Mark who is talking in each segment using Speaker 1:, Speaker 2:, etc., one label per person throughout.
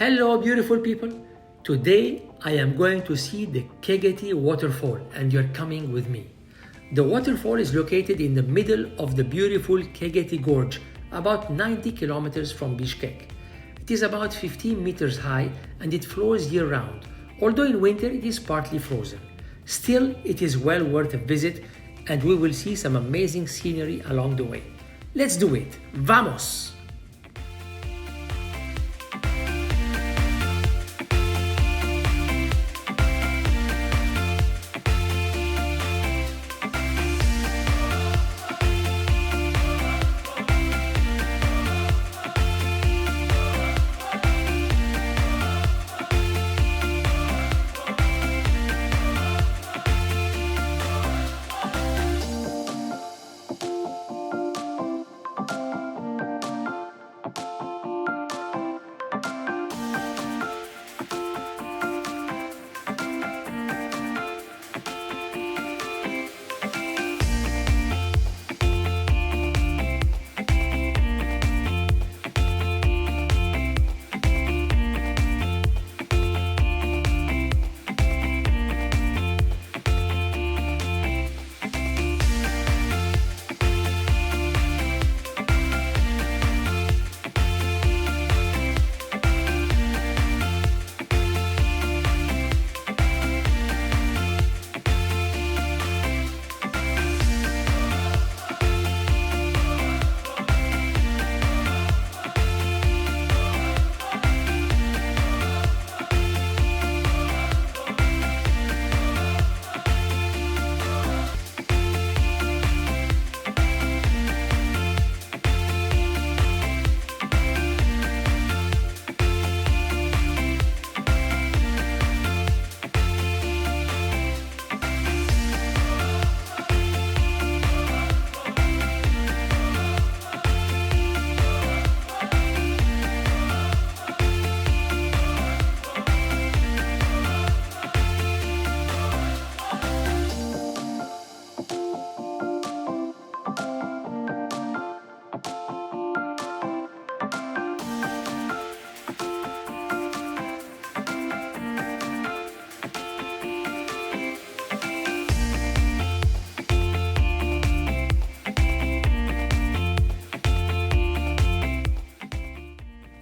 Speaker 1: Hello beautiful people! Today I am going to see the Kegeti Waterfall and you're coming with me. The waterfall is located in the middle of the beautiful Kegeti Gorge, about 90 kilometers from Bishkek. It is about 15 meters high and it flows year round, although in winter it is partly frozen. Still, it is well worth a visit and we will see some amazing scenery along the way. Let's do it! Vamos!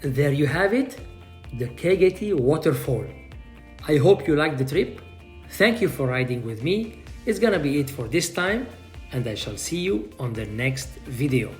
Speaker 1: There you have it, the Kegeti Waterfall. I hope you liked the trip. Thank you for riding with me. It's gonna be it for this time, and I shall see you on the next video.